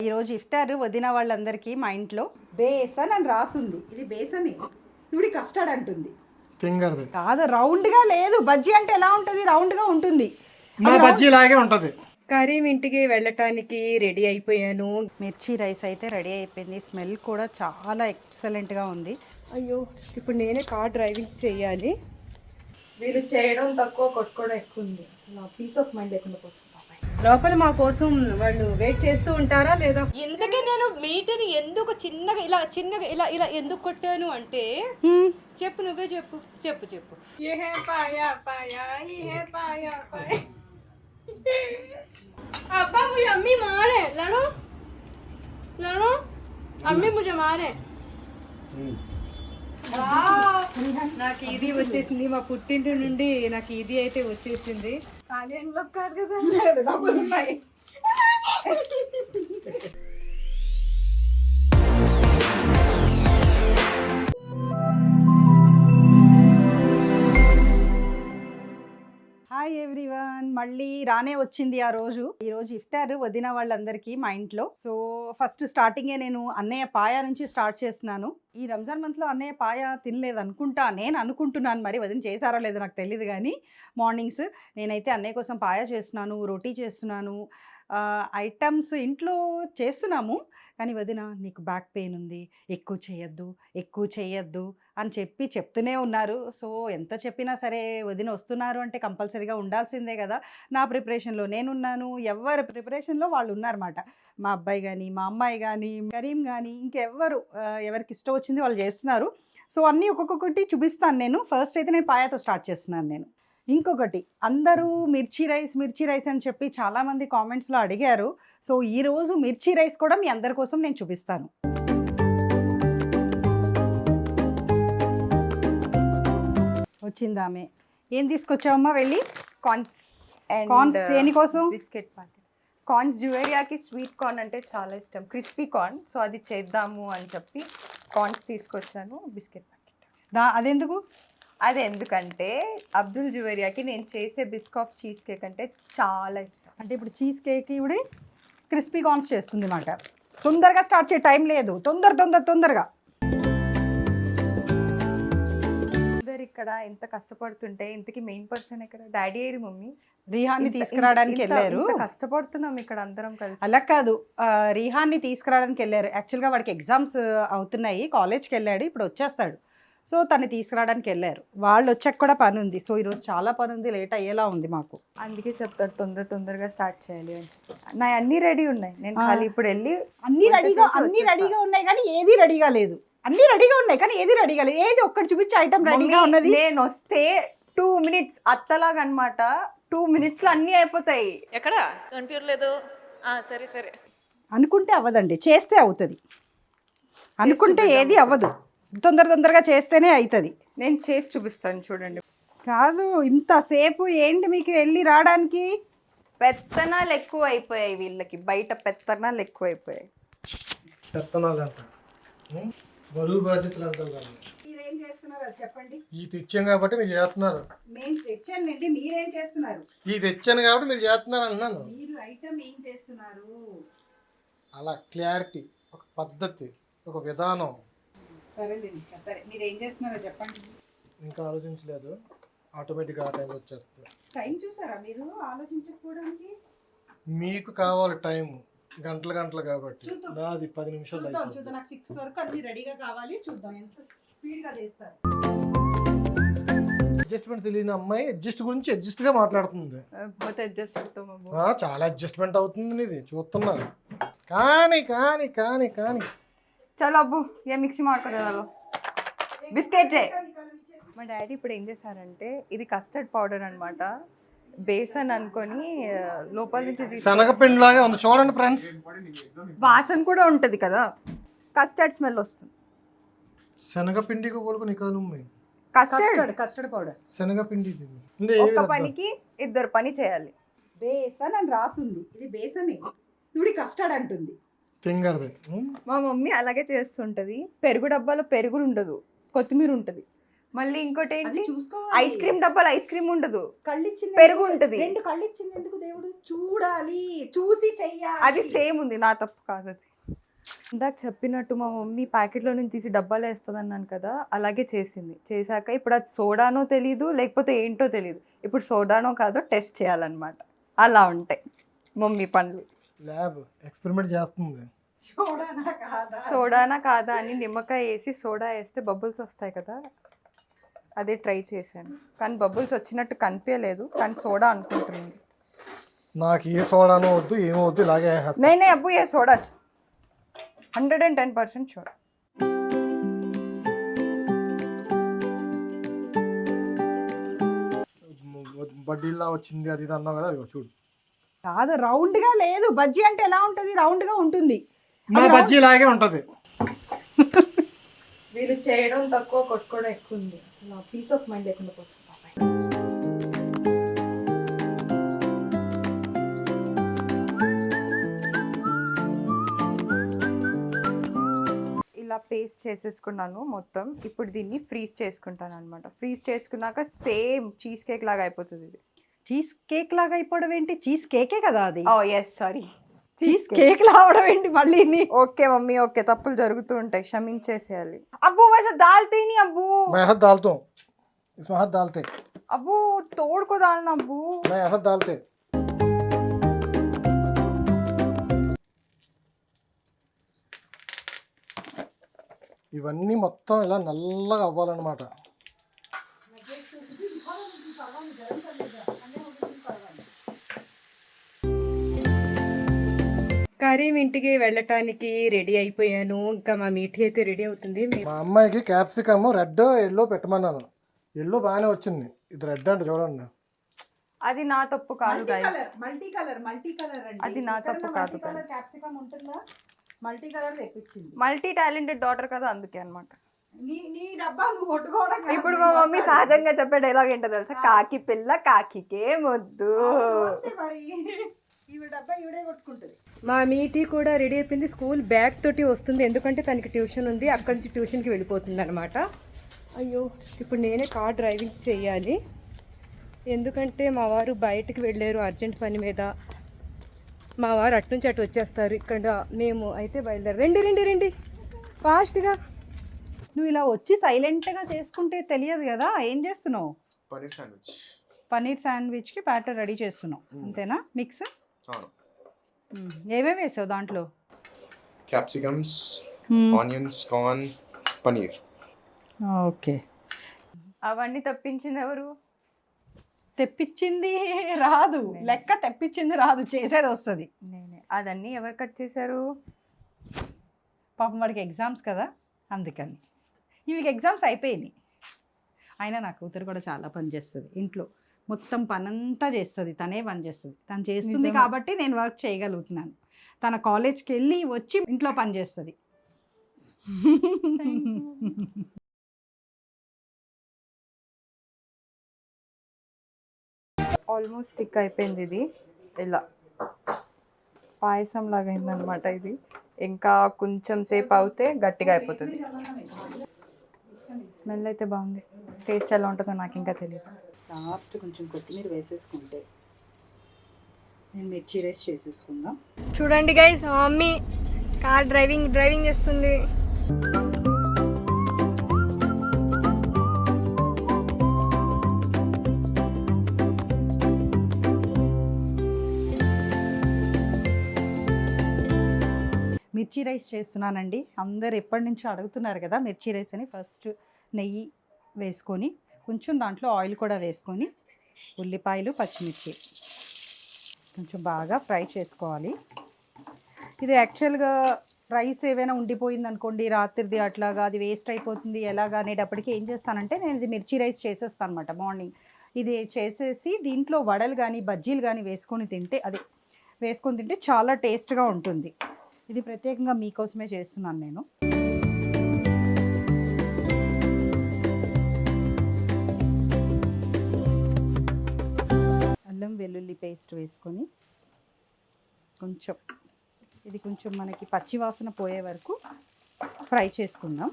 ఈరోజు ఇఫ్తార్ వదిన వాళ్ళందరికీ మా ఇంట్లో బేసన్ అని రాసుంది. ఇది బేసనే, ఇవిడి కస్టర్డ్ అంటుంది. కాదు, రౌండ్గా లేదు. బజ్జీ అంటే ఎలా ఉంటుంది? రౌండ్గా ఉంటుంది. బజ్జీ లాగే ఉంటుంది. కరీం ఇంటికి వెళ్ళటానికి రెడీ అయిపోయాను. మిర్చి రైస్ అయితే రెడీ అయిపోయింది. స్మెల్ కూడా చాలా ఎక్సలెంట్గా ఉంది. అయ్యో, ఇప్పుడు నేనే కార్ డ్రైవింగ్ చేయాలి. వీళ్ళు చేయడం తక్కువ, కొట్టుకోవడం ఎక్కువ ఉంది. అసలు పీస్ ఆఫ్ మైండ్ లేకుండా పోతుంది. లోపల మా కోసం వాళ్ళు వెయిట్ చేస్తూ ఉంటారా లేదా? ఇంతకీ నేను మీటని ఎందుకు చిన్నగా ఇలా ఇలా ఎందుకు కొట్టాను అంటే చెప్పు, నువ్వే చెప్పు చెప్పు చెప్పు. पापा मुझे अम्मी मारे लड़ो लड़ो अम्मी मुझे मारे నాకు ఇది వచ్చేసింది. మా పుట్టింటి నుండి నాకు ఇది అయితే వచ్చేసింది. హాయ్ ఎవ్రీవన్, మళ్ళీ రానే వచ్చింది ఆ రోజు. ఈరోజు ఇఫ్తార్ వదిన వాళ్ళందరికీ మా ఇంట్లో. సో ఫస్ట్ స్టార్టింగే నేను అన్నయ్య పాయ నుంచి స్టార్ట్ చేస్తున్నాను. ఈ రంజాన్ మంత్లో అన్నయ్య పాయ తినలేదు అనుకుంటా, నేను అనుకుంటున్నాను. మరి వదిన చేశారో లేదో నాకు తెలియదు, కానీ మార్నింగ్స్ నేనైతే అన్నయ్య కోసం పాయ చేస్తున్నాను, రోటీ చేస్తున్నాను, ఐటమ్స్ ఇంట్లో చేస్తున్నాము. కానీ వదిన నీకు బ్యాక్ పెయిన్ ఉంది, ఎక్కువ చేయొద్దు అని చెప్తూనే ఉన్నారు. సో ఎంత చెప్పినా సరే వదిన వస్తున్నారు అంటే కంపల్సరీగా ఉండాల్సిందే కదా. నా ప్రిపరేషన్లో నేనున్నాను, ఎవరి ప్రిపరేషన్లో వాళ్ళు ఉన్నారన్నమాట. మా అబ్బాయి కానీ, మా అమ్మాయి కానీ, కరీం కానీ, ఎవరికి ఇష్టం వచ్చింది వాళ్ళు చేస్తున్నారు. సో అన్నీ ఒక్కొక్కటి చూపిస్తాను నేను. ఫస్ట్ అయితే నేను పాయాతో స్టార్ట్ చేస్తున్నాను నేను. ఇంకొకటి, అందరూ మిర్చి రైస్ అని చెప్పి చాలామంది కామెంట్స్లో అడిగారు. సో ఈరోజు మిర్చి రైస్ కూడా మీ అందరి కోసం నేను చూపిస్తాను. వచ్చిందామే. ఏం తీసుకొచ్చావమ్మా వెళ్ళి? కార్న్స్ దేనికోసం? Biscuit packet. కార్న్స్ జ్యువెరియాకి స్వీట్ కార్న్ అంటే చాలా ఇష్టం, క్రిస్పీ కార్న్. సో అది చేద్దాము అని చెప్పి కార్న్స్ తీసుకొచ్చాను. బిస్కెట్ ప్యాకెట్ అదెందుకు? అది ఎందుకంటే అబ్దుల్ జ్యువెరియాకి నేను చేసే బిస్కాఫ్ చీజ్ కేక్ అంటే చాలా ఇష్టం. అంటే ఇప్పుడు చీజ్ కేక్ ఇవిడ క్రిస్పీ కార్న్స్ చేస్తుంది అన్నమాట. తొందరగా స్టార్ట్ చేయ టైం లేదు, తొందరగా. ఇక్కడ ఎంత కష్టపడుతుంటే ఇంతకి మెయిన్ పర్సన్ ఇక్కడ డాడీ ఏడి మమ్మీ? రీహాన్ని తీసుకురావడానికి వెళ్ళారు. కష్టపడుతున్నాం ఇక్కడ అందరం కలిసి. అలా కాదు, రీహాన్ని తీసుకురావడానికి వెళ్ళారు. యాక్చువల్గా వాడికి ఎగ్జామ్స్ అవుతున్నాయి, కాలేజ్కి వెళ్ళాడు, ఇప్పుడు వచ్చేస్తాడు. సో తను తీసుకురావడానికి వెళ్ళారు. వాళ్ళు వచ్చాక కూడా పని ఉంది. సో ఈరోజు చాలా పని ఉంది, లేట్ అయ్యేలా ఉంది మాకు. అందుకే చెప్తారు తొందరగా స్టార్ట్ చేయాలి అని. నా అన్నీ రెడీ ఉన్నాయి, నేను ఖాళీ ఇప్పుడు వెళ్ళి అన్ని రెడీగా ఉన్నాయి కానీ ఏది రెడీగా లేదు. అన్ని రెడీగా ఉన్నాయి కానీ ఏది రెడీగా లేదు. ఏది ఒక్కటి చూపించి ఐటమ్ రెడీగా ఉన్నది. నేను వస్తే 2 minutes అత్తలాగా అనమాట. 2 minutes లో అన్నీ అయిపోతాయి. ఎక్కడ కనిపించలేదు? సరే అనుకుంటే అవ్వదండి, చేస్తే అవుతుంది. అనుకుంటే ఏది అవ్వదు, తొందరగా చేస్తేనే అవుతుంది. నేను చేసి చూపిస్తాను చూడండి. కాదు, ఇంతసేపు ఏంటి మీకు వెళ్ళి రావడానికి? పెత్తనాలు ఎక్కువ అయిపోయాయి వీళ్ళకి, బయట పెత్తనాలు ఎక్కువ అయిపోయాయి. పెత్తనాలు అంట, బరువు బాధ్యతలు అంటారు కదా. మీరేం చేస్తున్నారు అది చెప్పండి. ఈ తెచ్చాం కాబట్టి మీరు చేస్తున్నారు. నేను తెచ్చానండి, మీరేం చేస్తున్నారు? ఈ తెచ్చాను కాబట్టి మీరు చేస్తున్నారు అన్నాను. మీరు ఐటమ్ ఏం చేస్తున్నారు? అలా క్లారిటీ, ఒక పద్ధతి, ఒక విధానం. సరే మీరు ఏం చేస్తున్నారో చెప్పండి. ఇంకా ఆలోచించలేదు, ఆటోమేటిక్గా ఆ టైం వచ్చేస్తుంది. టైం చూసారా మీరు ఆలోచించకపోవడానికి? మీకు కావాలి టైం, గంటలు కాబట్టి. నాది 10 నిమిషాలు. చూద్దాం. నాకు 6 వరకు అన్ని రెడీగా కావాలి. చూద్దాం ఎంత స్పీడ్గా చేస్తారు. అడ్జస్ట్మెంట్ తెలియని అమ్మాయి అడ్జస్ట్ గా మాట్లాడుతుంది. చాలా అడ్జస్ట్మెంట్ అవుతుంది ఇది చూస్తున్నా. కానీ చలో అబ్బు, ఏ మిక్సీ ಮಾಡ್ಕೊಳ್ಳೋದು బిస్కెట్ చే. మా డాడీ ఇప్పుడు ఏం చేశారంటే, ఇది కస్టర్డ్ పౌడర్ అనమాట, బేసన్ అనుకొని లోపల నుంచి శనగపిండి లాగా ఉంది చూడండి ఫ్రెండ్స్. వాసన కూడా ఉంటది కదా, కస్టర్డ్ స్మెల్ వస్తుంది. శనగపిండికి పోలుకొని కస్టర్డ్ పౌడర్, శనగపిండి. ఒక పనికి 2 పని చేయాలి. బేసన్ అని రాసుంది. ఇది బేసనే, ఇవిడి కస్టర్డ్ అంటుంది. మా మమ్మీ అలాగే చేస్తుంటది. పెరుగు డబ్బాలో పెరుగు ఉండదు, కొత్తిమీర ఉంటుంది. మళ్ళీ ఇంకోటి అది ఏంటి, చూసుకోవాలి. ఐస్ క్రీమ్ డబ్బాలు ఐస్ క్రీమ్ ఉండదు, కళ్ళు ఇచ్చింది పెరుగు ఎందుకు? ఉంటది. 2 కళ్ళు ఇచ్చింది ఎందుకు దేవుడు? చూడాలి, చూసి చెయ్యాలి. అది సేమ్ ఉంది, నా తప్పు కాదు అది. ఇందాక చెప్పినట్టు మా మమ్మీ ప్యాకెట్లో నుంచి తీసి డబ్బాలో వేస్తుంది అన్నాను కదా, అలాగే చేసింది. చేశాక ఇప్పుడు అది సోడానో తెలీదు లేకపోతే ఏంటో తెలీదు. ఇప్పుడు సోడానో కాదో టెస్ట్ చేయాలన్నమాట. అలా ఉంటాయి మమ్మీ పనులు. ల్యాబ్ ఎక్స్పెరిమెంట్ చేస్తుంది. చూడానా కాదా? సోడానా కాదా అని నిమ్మకాయ వేసి సోడా వేస్తే బబుల్స్ వస్తాయి కదా, అదే ట్రై చేశాను. కానీ బబుల్స్ వచ్చినట్టు కనిపించలేదు, కానీ సోడా అనుకుంటున్నాను. నాకు ఏ సోడానో వద్దు, ఏమో వద్దు, ఇలాగే వేసేస్తా. నేనే అబ్బు ఏ సోడా 110% షూర్. బడ్డీలా వచ్చింది అది ఇది అన్నావు కదా, ఇదిగో చూడు. కాదు, రౌండ్ గా లేదు. బజ్జీ అంటే ఎలా ఉంటది? రౌండ్ గా ఉంటుంది. మా బజ్జీ ఇలాగే ఉంటది. వీళ్ళు చేయడం తక్కువ, కొట్టుకోవడం ఎక్కువ ఉంది. అసలు పీస్ ఆఫ్ మైండ్ లేకుండా పోతుంది. ఇలా పేస్ట్ చేసేసుకున్నాను మొత్తం. ఇప్పుడు దీన్ని ఫ్రీజ్ చేసుకుంటాను అనమాట. ఫ్రీజ్ చేసుకున్నాక సేమ్ చీజ్ కేక్ లాగా అయిపోతుంది ఇది. చీజ్ కేక్ లాగా అయిపోవడం ఏంటి? చీజ్ కేకే కదా అది. ఓ ఎస్, సారీ, చీజ్ కేక్ లావడం ఏంటి మళ్ళీ? ఓకే మమ్మీ, ఓకే, తప్పులు జరుగుతూ ఉంటాయి, క్షమించేసేయాలి. అబ్బు वैसे दालते ही नहीं अब्बू, मैं हाथ डालता हूँ, इसमें हाथ डालते, अब्बू तोड़ को डालना अब्बू. मैं हाथ डालते. ఇవన్నీ మొత్తం ఇలా నల్లగా అవ్వాలన్నమాట. కరీం ఇంటికి వెళ్ళటానికి రెడీ అయిపోయాను. ఇంకా మా మీఠీ అయితే రెడీ అవుతుంది. మా అమ్మాయికి క్యాప్సికమ్ రెడ్ ఎల్లో పెట్టమన్నాను. ఎల్లో బాగానే వచ్చింది, ఇది రెడ్ అంటే చూడండి. అది నా తప్పు కాదు గైస్, మల్టీ కలర్ అండి. అది నా తప్పు కాదు guys. క్యాప్సికమ్ ఉంటుందా? మల్టీ కలర్ తెప్పించింది. మల్టీ టాలెంటెడ్ డాటర్ కదా, అందుకే అన్నమాట. నీ డబ్బా నువ్వు కొట్టుకోవడం కాదు. ఇప్పుడు మా మమ్మీ సహజంగా చెప్పే డైలాగ్ ఏంటో తెలుసా, కాకి పిల్ల కాకికే మొద్దు. అంతే మరి. ఈవిడ డబ్బా ఈవిడే కొట్టుకుంటది. మా మీఠీ కూడా రెడీ అయిపోయింది. స్కూల్ బ్యాగ్ తోటి వస్తుంది, ఎందుకంటే తనకి ట్యూషన్ ఉంది. అక్కడి నుంచి ట్యూషన్కి వెళ్ళిపోతుంది అనమాట. అయ్యో, ఇప్పుడు నేనే కార్ డ్రైవింగ్ చేయాలి, ఎందుకంటే మా వారు బయటకు వెళ్ళారు అర్జెంట్ పని మీద. మా వారు అటు నుంచి అటు వచ్చేస్తారు. ఇక్కడ మేము అయితే బయలుదేరు. రండి ఫాస్ట్గా. నువ్వు ఇలా వచ్చి సైలెంట్గా చేసుకుంటే తెలియదు కదా. ఏం చేస్తున్నావు? పన్నీర్ శాండ్విచ్కి బ్యాటర్ రెడీ చేస్తున్నావు అంతేనా? మిక్స్ ఏమేమి వేసావు దాంట్లో? Capsicums, onions, corn, paneer. Okay. అవన్నీ తప్పించింది ఎవరు? తెప్పించింది రాదు, లెక్క తెప్పించింది రాదు, చేసేది వస్తుంది. నేనే. అదన్నీ ఎవరు కట్ చేశారు? పాపం వాడికి ఎగ్జామ్స్ కదా, అందుకని. ఇవి ఎగ్జామ్స్ అయిపోయినాయి. అయినా నా కూతురు కూడా చాలా పని చేస్తుంది ఇంట్లో. మొత్తం పనంతా చేస్తుంది, తనే పని చేస్తుంది. తను చేస్తుంది కాబట్టి నేను వర్క్ చేయగలుగుతున్నాను. తన కాలేజ్కి వెళ్ళి వచ్చి ఇంట్లో పని చేస్తుంది. ఆల్మోస్ట్ థిక్ అయిపోయింది ఇది. ఇలా పాయసం లాగా అయిందనమాట ఇది. ఇంకా కొంచెం సేపు అవుతే గట్టిగా అయిపోతుంది. స్మెల్ అయితే బాగుంది, టేస్ట్ ఎలా ఉంటుందో నాకు ఇంకా తెలియదు. లాస్ట్ కొంచెం కొత్తిమీర వేసేసుకుంటే నేను మిర్చి రైస్ చేసేసుకుందాం. చూడండి గైస్, మా మమ్మీ కార్ డ్రైవింగ్ చేస్తుంది. మిర్చి రైస్ చేస్తున్నానండి. అందరు ఎప్పటి నుంచో అడుగుతున్నారు కదా మిర్చి రైస్ అని. ఫస్ట్ నెయ్యి వేసుకొని కొంచెం దాంట్లో ఆయిల్ కూడా వేసుకొని ఉల్లిపాయలు, పచ్చిమిర్చి కొంచెం బాగా ఫ్రై చేసుకోవాలి. ఇది యాక్చువల్గా రైస్ ఏవైనా ఉండిపోయింది అనుకోండి రాత్రిది, అట్లాగా అది వేస్ట్ అయిపోతుంది ఎలాగా అనేటప్పటికీ ఏం చేస్తానంటే నేను ఇది మిర్చి రైస్ చేసేస్తాను అనమాట మార్నింగ్. ఇది చేసేసి దీంట్లో వడలు కానీ బజ్జీలు కానీ వేసుకొని తింటే చాలా టేస్ట్గా ఉంటుంది. ఇది ప్రత్యేకంగా మీకోసమే చేస్తున్నాను నేను. అల్లం వెల్లుల్లి పేస్ట్ వేసుకొని కొంచెం మనకి పచ్చివాసన పోయే వరకు ఫ్రై చేసుకుందాం.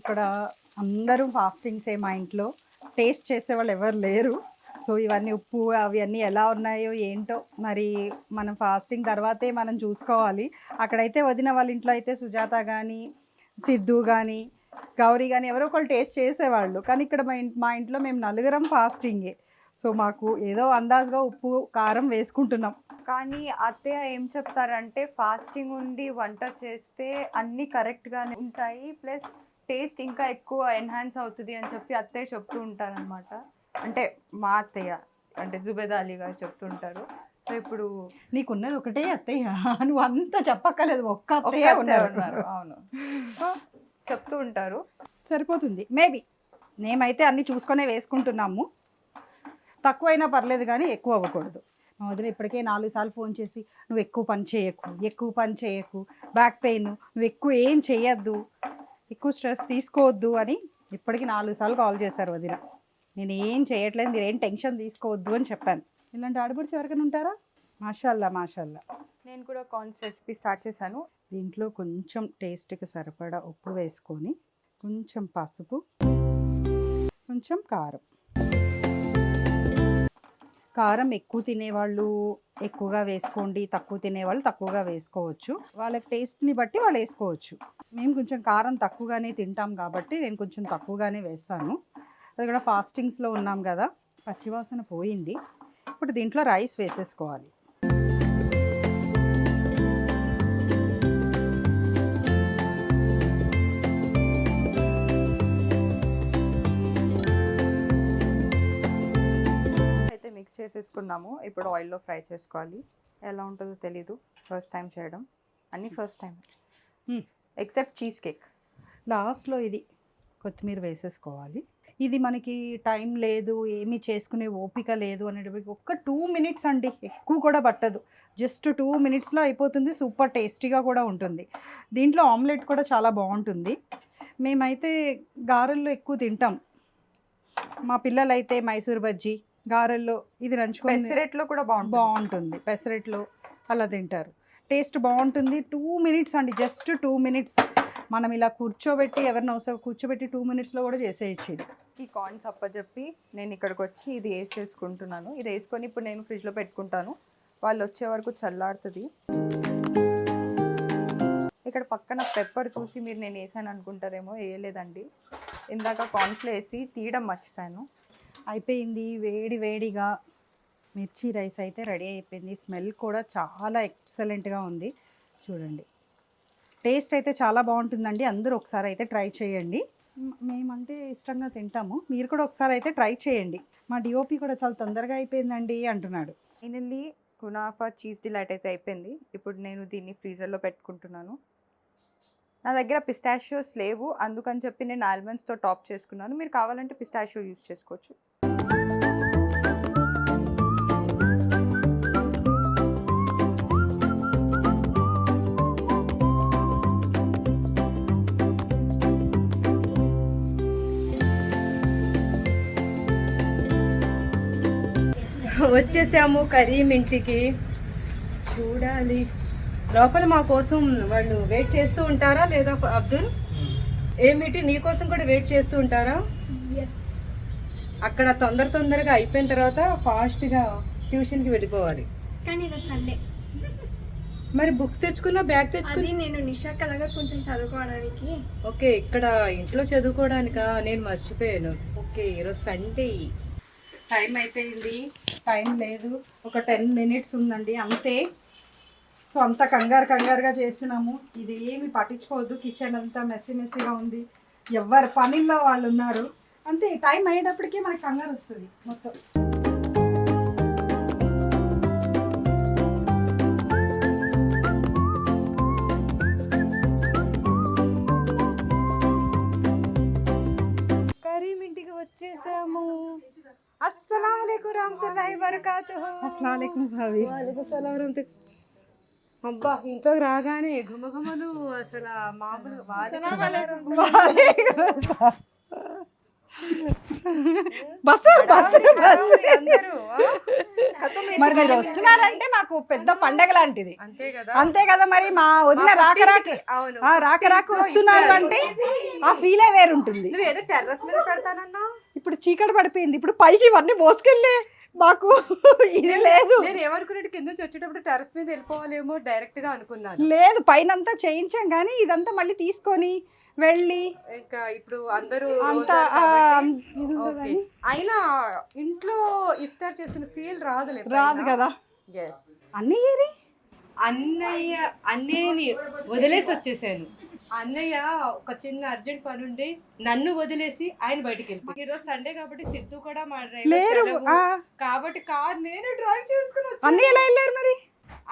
ఇక్కడ అందరూ ఫాస్టింగ్సే మా ఇంట్లో, టేస్ట్ చేసేవాళ్ళు ఎవరు లేరు. సో ఇవన్నీ ఉప్పు అవన్నీ ఎలా ఉన్నాయో ఏంటో మరి మనం ఫాస్టింగ్ తర్వాతే మనం చూసుకోవాలి. అక్కడైతే వదిన వాళ్ళ ఇంట్లో అయితే సుజాత కానీ సిద్ధు కానీ గౌరీ కానీ ఎవరో ఒకళ్ళు టేస్ట్ చేసేవాళ్ళు. కానీ ఇక్కడ మా ఇంట్లో మేము నలుగురం ఫాస్టింగే. సో మాకు ఏదో అందాజుగా ఉప్పు కారం వేసుకుంటున్నాం. కానీ అత్తయ్య ఏం చెప్తారంటే ఫాస్టింగ్ ఉండి వంట చేస్తే అన్నీ కరెక్ట్గానే ఉంటాయి, ప్లస్ టేస్ట్ ఇంకా ఎక్కువ ఎన్హాన్స్ అవుతుంది అని చెప్పి అత్తయ్య చెప్తూ ఉంటారనమాట. అంటే మా అత్తయ్య అంటే జుబేద్ అలీ గారు చెప్తుంటారు. సో ఇప్పుడు నీకున్నది ఒకటే అత్తయ్య, నువ్వు అంతా చెప్పక్కర్లేదు, ఒక్క అత్తయ్య ఉన్నారు. అవును, సో చెప్తూ ఉంటారు. సరిపోతుంది మేబీ. మేమైతే అన్నీ చూసుకొనే వేసుకుంటున్నాము. తక్కువైనా పర్లేదు కానీ ఎక్కువ అవ్వకూడదు. మా వదిన ఇప్పటికే 4 సార్లు ఫోన్ చేసి నువ్వు ఎక్కువ పని చేయకు, బ్యాక్ పెయిన్, నువ్వు ఎక్కువ ఏం చేయొద్దు, ఎక్కువ స్ట్రెస్ తీసుకోవద్దు అని ఇప్పటికీ 4 సార్లు కాల్ చేశారు వదిన. నేను ఏం చేయట్లేదు, మీరు ఏం టెన్షన్ తీసుకోవద్దు అని చెప్పాను. ఇలాంటి ఆడపడిచి ఎవరికైనా ఉంటారా? మాషాల్లా మాషాల్లా. నేను కూడా కార్న్స్ రెసిపీ స్టార్ట్ చేశాను. దీంట్లో కొంచెం టేస్ట్కి సరిపడా ఉప్పు వేసుకొని, కొంచెం పసుపు, కొంచెం కారం. కారం ఎక్కువ తినేవాళ్ళు ఎక్కువగా వేసుకోండి, తక్కువ తినేవాళ్ళు తక్కువగా వేసుకోవచ్చు. వాళ్ళకి టేస్ట్ని బట్టి వాళ్ళు వేసుకోవచ్చు. మేము కొంచెం కారం తక్కువగానే తింటాం కాబట్టి నేను కొంచెం తక్కువగానే వేస్తాను. అది కూడా ఫాస్టింగ్స్లో ఉన్నాం కదా, పచ్చివాసన పోయింది. ఇప్పుడు దీంట్లో రైస్ వేసేసుకోవాలి. అయితే మిక్స్ చేసేసుకున్నాము. ఇప్పుడు ఆయిల్లో ఫ్రై చేసుకోవాలి. ఎలా ఉంటుందో తెలీదు, ఫస్ట్ టైం చేయడం. అన్నీ first time except cheese cake. లాస్ట్లో ఇది కొత్తిమీర వేసేసుకోవాలి. ఇది మనకి టైం లేదు, ఏమీ చేసుకునే ఓపిక లేదు అనేటప్పటికి ఒక్క 2 మినిట్స్ అండి, ఎక్కువ కూడా పట్టదు. జస్ట్ 2 మినిట్స్లో అయిపోతుంది. సూపర్ టేస్టీగా కూడా ఉంటుంది. దీంట్లో ఆమ్లెట్ కూడా చాలా బాగుంటుంది. మేమైతే గారెల్లో ఎక్కువ తింటాం. మా పిల్లలైతే మైసూర్ బజ్జీ, గారెల్లో ఇది నంచుకొని పెసరెట్లో కూడా బాగుంటుంది. పెసరెట్లో అలా తింటారు, టేస్ట్ బాగుంటుంది. 2 మినిట్స్ అండి, జస్ట్ 2 మినిట్స్. మనం ఇలా కూర్చోబెట్టి ఎవరిని అవసరం కూర్చోబెట్టి 2 మినిట్స్లో కూడా చేసేయచ్చు. ఇది ఈ కార్న్స్ అప్పచెప్పి నేను ఇక్కడికి వచ్చి ఇది వేసేసుకుంటున్నాను. ఇది వేసుకొని ఇప్పుడు నేను ఫ్రిడ్జ్లో పెట్టుకుంటాను. వాళ్ళు వచ్చే వరకు చల్లారుతుంది. ఇక్కడ పక్కన పెప్పర్ చూసి మీరు నేను వేసాను అనుకుంటారేమో, వేయలేదండి. ఇందాక కార్న్స్లో వేసి తీయడం మర్చిపోయాను. అయిపోయింది. వేడి వేడిగా మిర్చి రైస్ అయితే రెడీ అయిపోయింది. స్మెల్ కూడా చాలా ఎక్సలెంట్గా ఉంది. చూడండి, టేస్ట్ అయితే చాలా బాగుంటుందండి. అందరూ ఒకసారి అయితే ట్రై చేయండి. మేమంటే ఇష్టంగా తింటాము, మీరు కూడా ఒకసారి అయితే ట్రై చేయండి. మా డిఓపి కూడా చాలా తొందరగా అయిపోయిందండి అంటున్నాడు. ఫైనల్లీ కునాఫా చీజ్ డిలైట్ అయితే అయిపోయింది. ఇప్పుడు నేను దీన్ని ఫ్రీజర్లో పెట్టుకుంటున్నాను. నా దగ్గర పిస్టాషియోస్ లేవు, అందుకని చెప్పి నేను ఆల్మండ్స్తో టాప్ చేసుకున్నాను. మీరు కావాలంటే పిస్టాషియో యూస్ చేసుకోవచ్చు. వచ్చేసాము కరీం ఇంటికి. చూడాలి లోపల మా కోసం వాళ్ళు వెయిట్ చేస్తూ ఉంటారా లేదా అబ్దుల్? ఏమిటి నీ కోసం కూడా వెయిట్ చేస్తూ ఉంటారా? అక్కడ తొందరగా అయిపోయిన తర్వాత ఫాస్ట్గా ట్యూషన్కి వెళ్ళిపోవాలి. కానీ ఈరోజు సండే. మరి బుక్స్ తెచ్చుకున్నా, బ్యాగ్ తెచ్చుకుని అది నేను నిషాక్ అలాగా కొంచెం చదువుకోవడానికి. ఓకే, ఇక్కడ ఇంట్లో చదువుకోవడానికా? నేను మర్చిపోయాను. ఓకే, ఈరోజు సండే. టైం అయిపోయింది, టైం లేదు, ఒక 10 మినిట్స్ ఉందండి అంతే. సో అంత కంగారుగా చేస్తున్నాము. ఇది ఏమి పట్టించుకోవద్దు. కిచెన్ అంతా మెస్సీగా ఉంది, ఎవరి పనిలో వాళ్ళు ఉన్నారు అంతే. టైం అయ్యేటప్పటికే మనకి కంగారు వస్తుంది మొత్తం. కరీం ఇంటికి వచ్చేసాము. అస్సలాము అలైకుం రహమతుల్లాహి వబరకాతుహు. అస్సలాము అలైకుం భాబీ. వాలేకుం సలాం రహమతుల్లాహి. అబ్బా, ఇంట్లోకి రాగానే ఘుమఘుమలు అసలు మామూలు బస్సు బస్సు బస్సు అందరూ మరి మీరు వస్తున్నారంటే మాకు పెద్ద పండగ లాంటిది. అంతే కదా. అంతే కదా మరి మా వదిన రాక అవును. రాక వస్తున్నారు అంటే ఆ ఫీలే వేరుంటుంది. నువ్వు ఏదో టెర్రస్ మీద పెడతానన్నా. ఇప్పుడు చీకటి పడిపోయింది, ఇప్పుడు పైకి ఇవన్నీ మోసుకెళ్ళే మాకు ఇది లేదు. నేను ఏమనుకున్నట్టు కింద నుంచి వచ్చేటప్పుడు టెర్రస్ మీద వెళ్ళిపోవాలేమో డైరెక్ట్ గా అనుకున్నాను. లేదు, పైనంతా చేయించాం కానీ ఇదంతా మళ్ళీ తీసుకొని వెళ్ళి ఇంకా ఇప్పుడు అందరూ అంతా ఓకే. అయినా ఇంట్లో ఇఫ్తార్ చేసిన ఫీల్ రాదులే. రాదు కదా. అన్నయ్యని వదిలేసి వచ్చేసాను. అన్నయ్య ఒక చిన్న అర్జెంట్ పని ఉండి నన్ను వదిలేసి ఆయన బయటికి వెళ్ళిపోయి. ఈరోజు సండే కాబట్టి సిద్ధు కూడా మా డ్రైవర్ సెలవు. కాబట్టి కార్ నేనే డ్రైవ్ చేసుకుని వచ్చాను. అన్నయ్య ఎలా వెళ్ళారు మరి?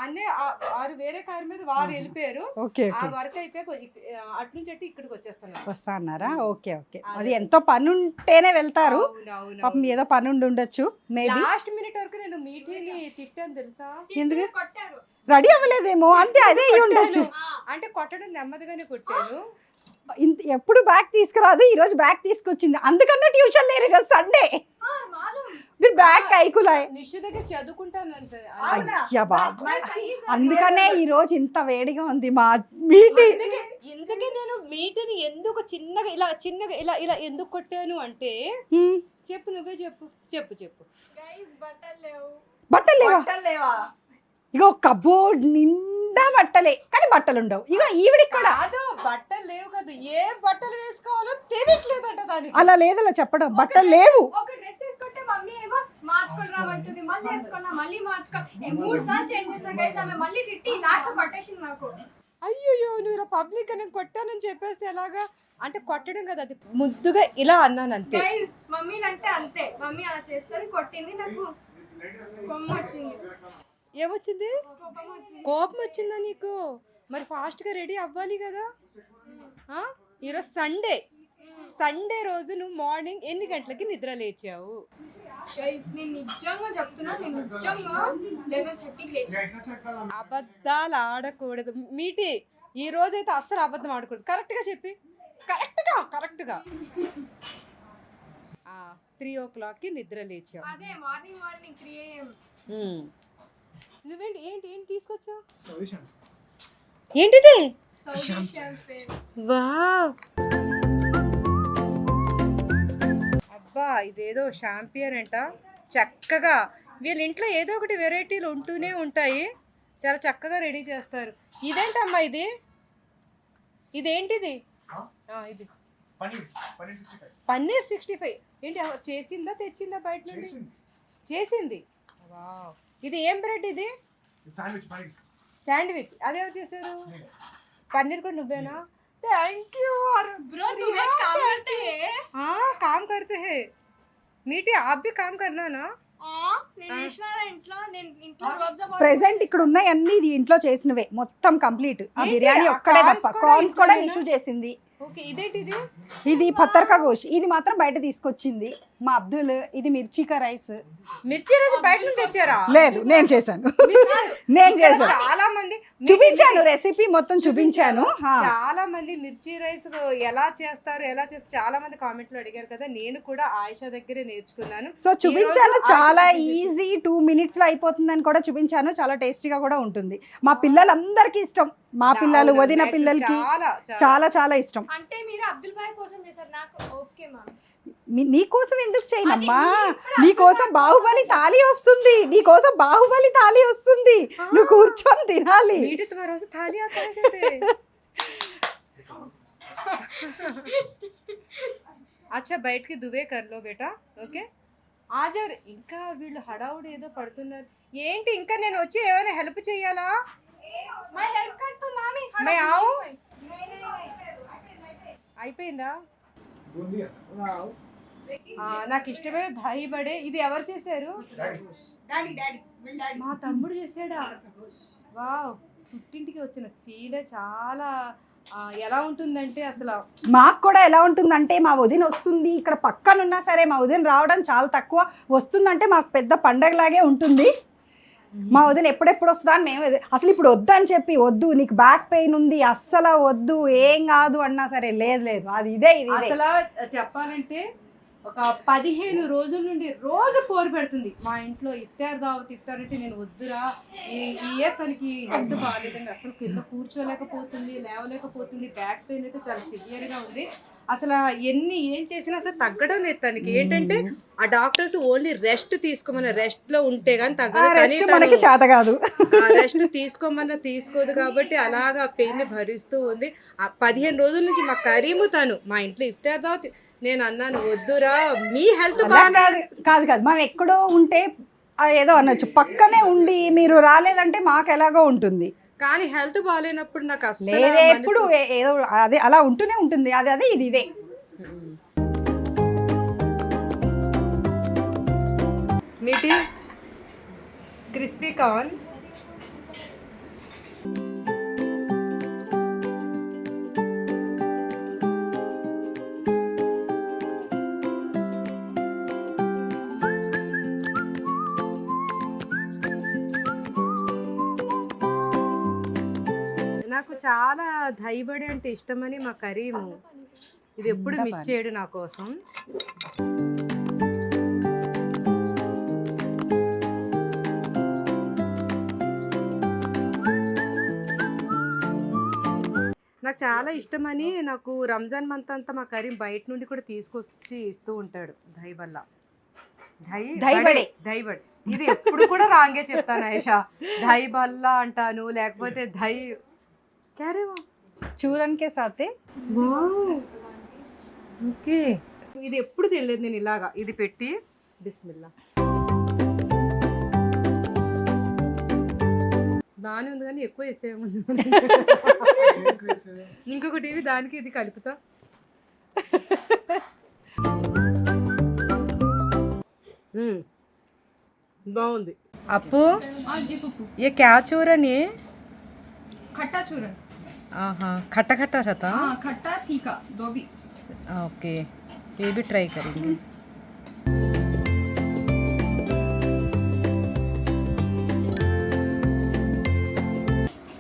అన్నయ్య వారు వేరే కార్ మీద వారు వెళ్ళిపోయారు. ఆ వర్క్ అయిపోయాక అటు నుంచి అటు ఇక్కడికి వస్తా అన్నారా? Okay okay. అది ఎంతో పని ఉంటేనే వెళ్తారు. పాపం ఏదో పని ఉండి ఉండొచ్చు. లాస్ట్ మినిట్ వరకు నేను మీటింగ్ తిట్టాను తెలుసా. ఎందుకు రెడీ అవ్వలేదేమో, అంతే. అదే అయ్యి ఉండొచ్చు. అంటే కొట్టడం నెమ్మదిగానే కొట్టాను. ఎప్పుడు బ్యాగ్ తీసుకురాదు, ఈ రోజు బ్యాగ్ తీసుకొచ్చింది. అందుకన్నా ట్యూషన్ లేరు ఈరోజు సండే. మీరు బ్యాగ్ కైకులాయ్ నిషు దగ్గర చదువుకుంటాను అంతే. అయ్యా బాబు, అందుకనే ఈ రోజు ఇంత వేడిగా ఉంది మా మీటింగ్. ఇందుకే నేను మీటిని ఎందుకు చిన్నగా ఇలా ఎందుకు కొట్టాను అంటే చెప్పు, నువ్వే చెప్పు చెప్పు చెప్పు. బట్టలు లేవా? ఇగో కబోర్డ్ నిండా బట్టలే, కానీ బట్టలు ఉండవు. ఇగో ఈవిడికి కూడా బట్టలు లేవు కదా, ఏ బట్టలు వేసుకోవాలో తెలియట్లేదంట దానికి. అలా లేదలా చెప్పడం, బట్టలు లేవు. ఒక డ్రెస్ వేసుకుంటే మమ్మీ ఏమో మార్చుకొని రామంటుంది, మళ్ళీ వేసుకున్నా మళ్ళీ మార్చుకో. 3 సార్లు చేంజ్ చేసా గైస్, ఆమె మళ్ళీ తిట్టి లాస్ట్ కొట్టేసింది నాకు. అయ్యో నువ్వు ఇలా పబ్లిక్ నేను కొట్టానని చెప్పేస్తే ఎలాగా? అంటే కొట్టడం కదా, అది ముద్దుగా ఇలా అన్నాను అంతే. గైస్ మమ్మీ అంటే అంతే, మమ్మీ అలా చేస్తుంది, కొట్టింది, నాకు కొమ్మ వచ్చింది. ఏమొచ్చింది? కోపం వచ్చిందా నీకు? మరి ఫాస్ట్గా రెడీ అవ్వాలి కదా. ఈరోజు సండే రోజు నువ్వు మార్నింగ్ ఎన్ని గంటలకి నిద్ర లేచావు? గైస్ నేను నిజంగా చెప్తున్నా, నేను నిజంగా 11:30కి లేచాను. అబద్ధాలు ఆడకూడదు మీటి. ఈ రోజైతే అస్సలు అబద్ధం ఆడకూడదు. కరెక్ట్గా చెప్పి, కరెక్ట్గా 3 o'clockకి నిద్ర లేచావు. అదే మార్నింగ్ 3 AM. నువ్వేంటి ఏంటి తీసుకొచ్చావు? ఏంటిది? వావ్, అబ్బా ఇదేదో షాంపియన్ అంట. చక్కగా వీళ్ళ ఇంట్లో ఏదో ఒకటి వెరైటీలు ఉంటూనే ఉంటాయి. చాలా చక్కగా రెడీ చేస్తారు. ఇదేంటమ్మా ఇదేంటిది? ఇది పన్నీర్ 65. ఏంటి చేసిందా తెచ్చిందా బయట నుండి? చేసింది. వావ్, ఇది ఏం బ్రెడ్? ఇది శాండ్విచ్. అదేమో చేశారు? పన్నీర్ కూడా నువ్వేనా? థ్యాంక్ యూ ब्रो, तुम आज काम करते हैं? हाँ काम करते हैं मीठी, आप भी काम करना ना? నేను చేసినారా ఇంట్లో, నేను ఇంట్లో ప్రెసెంట్ ఇక్కడ ఉన్నాయి అన్ని ఇది ఇంట్లో చేసినవే మొత్తం కంప్లీట్. ఆ బిర్యానీ ఒక్కడే తప్ప. ప్రాన్స్ కూడా నిషు చేసింది. ఓకే, ఇదేంటిది? ఇది పత్తర్కా గోష్, ఇది మాత్రం బయట తీసుకొచ్చింది మా అబ్దుల్. ఇది మిర్చికా రైస్. మిర్చి రైస్ బయట నుంచి తెచ్చారా? లేదు, నేను చేశాను. నేను చేశాను. చాలా మంది చూపించాను, రెసిపీ మొత్తం చూపించాను. చాలా మంది మిర్చి రైస్ ఎలా చేస్తారు చాలా మంది కామెంట్ లో అడిగారు కదా. నేను కూడా ఆయిషా దగ్గరే నేర్చుకున్నాను. సో చూపించాను, చాలా ఈజీ 2 minutes లో అయిపోతుందని కూడా చూపించాను. చాలా టేస్టీగా కూడా ఉంటుంది. మా పిల్లలందరికీ ఇష్టం. మా పిల్లలు, వదిన పిల్లలకి చాలా చాలా ఇష్టం. అంటే మీరు అబ్దుల్ భాయ్ కోసం చేశారు, నాకు ఓకే మా. నీకోసం ఎందుకు చేయనమ్మా? నీకోసం బాహుబలి థాలి వస్తుంది, నువ్వు కూర్చొని తినాలి. मीठी तुम्हारे से थाली आता है कैसे? अच्छा बैठ के दुबे कर लो बेटा. ఓకే ఆజర్. ఇంకా వీళ్ళు హడావుడి ఏదో పడుతున్నారు. ఏంటి ఇంకా నేను వచ్చి ఏమైనా హెల్ప్ చేయాలా? मैं हेल्प कर तो मामी मैं आऊं? అయిపోయిందా? వావ్, నాకు ఇష్టమైన దహీ బడే. ఇది ఎవరు చేశారు? మా తమ్ముడు చేశాడా? వావ్, పుట్టింటికి వచ్చిన ఫీల్ చాలా ఎలా ఉంటుందంటే అసలు మాకు కూడా ఎలా ఉంటుందంటే, మా వదిన వస్తుంది ఇక్కడ పక్కనున్నా సరే, మా వదిన రావడం చాలా తక్కువ, వస్తుందంటే మాకు పెద్ద పండగలాగే ఉంటుంది. మా వదిన ఎప్పుడెప్పుడు వస్తుందా అని మేము అసలు ఇప్పుడు వద్దని చెప్పి, వద్దు నీకు బ్యాక్ పెయిన్ ఉంది అస్సలు వద్దు ఏం కాదు అన్నా సరే, లేదు అది ఇదే అసలు చెప్పాలంటే ఒక 15 రోజుల నుండి రోజు పోరు పెడుతుంది మా ఇంట్లో. ఇఫ్తార్ దావత్ ఇఫ్తార్ అంటే నేను వద్దురా, ఈ ఇయర్ తనకి హెల్త్ బాగాలేదండి, అసలు కింద కూర్చోలేకపోతుంది, లేవలేకపోతుంది, బ్యాక్ పెయిన్ అయితే చాలా సివియర్గా ఉంది. అసలు ఏం చేసినా అసలు తగ్గడం లేదు తనకి. ఏంటంటే ఆ డాక్టర్స్ ఓన్లీ రెస్ట్ తీసుకోమని, రెస్ట్ లో ఉంటే గానీ తగ్గదు, మనకి చేత కాదు. రెస్ట్ తీసుకోమన్నా తీసుకోదు కాబట్టి అలాగా పెయిన్ భరిస్తూ ఉంది. ఆ 15 రోజుల నుంచి మా కరీము తను మా ఇంట్లో ఇఫ్తార్ దావత్. నేను అన్నాను వద్దురా, మీ హెల్త్ బాగా కాదు మనం ఎక్కడో ఉంటే ఏదో అనొచ్చు, పక్కనే ఉండి మీరు రాలేదంటే మాకు ఎలాగో ఉంటుంది. కానీ హెల్త్ బాగాలేనప్పుడు నాకు అసలు లేదే ఎప్పుడు ఏదో అదే అలా ఉంటూనే ఉంటుంది. అదే ఇది ఇదే. మీటి క్రిస్పీ కార్న్, నాకు చాలా దైబడి అంటే ఇష్టమని మా కరీము ఇది ఎప్పుడు మిస్ చేయడు నా కోసం. నాకు చాలా ఇష్టమని నాకు రంజాన్ మంత్ అంతా మా కరీం బయట నుండి కూడా తీసుకొచ్చి ఇస్తూ ఉంటాడు. దైబల్లా దైబడి ఇది ఎప్పుడు కూడా రాంగే చెప్తాను ఆయేషా. దైబల్లా అంటాను, లేకపోతే చూరన్ కే సాతే. ఓకే, ఇది ఎప్పుడు తెలియదు నేను ఇలాగా. ఇది పెట్టి బిస్మిల్లా బాగానే ఉంది కానీ ఎక్కువ వేసేమో. ఇంకొకటి ఇవి దానికి ఇది కలుపుతా. బాగుంది. అప్పు ये क्या चूरन है? खट्टा चूरन, हाँ खट्टा खट्टा रहता. खट्टा तीखा दो भी. ओके, ये भी ट्राई करेंगे.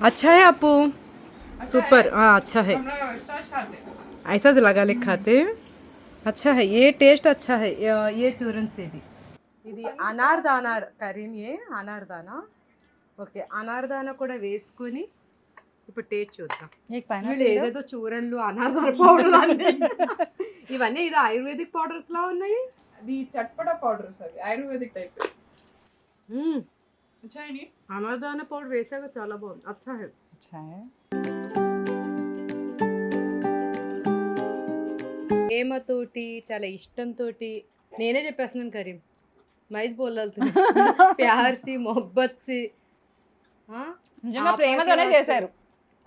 अच्छा है अप्पू, सुपर. हाँ अच्छा है, ऐसा से लगा ले खाते. अच्छा है, ये टेस्ट अच्छा है ये चूरन से भी. ఇది అనార్దానా కరీం, ఏ అనార్దానా. ఓకే, అనార్దానా కూడా వేసుకొని ఇప్పుడు టేస్ట్ చూద్దాం. వీళ్ళు ఏదేదో చూరన్లు అనార్దానా పౌడర్ ఇవన్నీ ఇది ఆయుర్వేదిక్ పౌడర్స్ లా ఉన్నాయి. అది చట్పటా పౌడర్స్, అవి ఆయుర్వేదిక్ టైప్. అనార్దానా పౌడర్ వేసాక చాలా బాగుంది. అచ్చా హై. ప్రేమతోటి చాలా ఇష్టంతో నేనే చెప్పేస్తున్నాను కరీం. మైస్ బోల్తుంది ప్యార్ సి మొహబ్బత్ సి. నిజంగా ప్రేమతోనే చేశారు.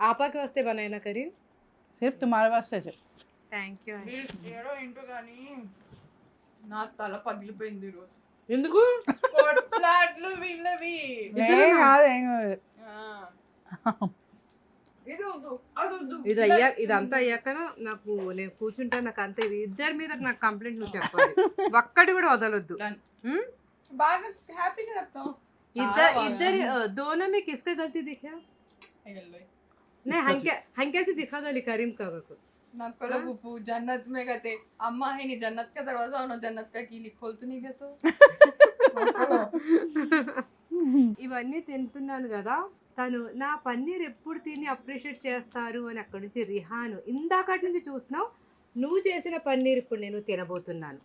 ఆపాకి వస్తే బనాయినా కరీం, సిర్ఫ్ తుమారే వాస్తే. Thank you. ఏంటో కానీ నా తల పగిలిపోయింది ఈరోజు. ఎందుకు? కొట్లాట్లు వీళ్ళవి. ఇదంతా అయ్యాక నాకు నేను కూర్చుంటా, నాకు అంత ఇద్దరి మీద నాకు కంప్లైంట్ నువ్వు చెప్పాలి. ఒక్కటి కూడా వదలొద్దు. బాగా హ్యాపీగా చెప్తాం. इधर दोनों में किसका गलती दिखा? नहीं हम कैसे दिखा था करीम का को నాకు కూడా బుప్పు జన్నత్ మే గతే అమ్మా है नहीं जन्नत का दरवाजा और जन्नत का कीली खोल तो नहीं गए तो. ఇవన్నీ తింటున్నాను కదా, తను నా పన్నీర్ ఎప్పుడు తిని అప్రిషియేట్ చేస్తారు అని అక్కడి నుంచి రిహాను ఇందాకటి నుంచి చూస్తున్నావు. నువ్వు చేసిన పన్నీర్ ఇప్పుడు నేను తినబోతున్నాను.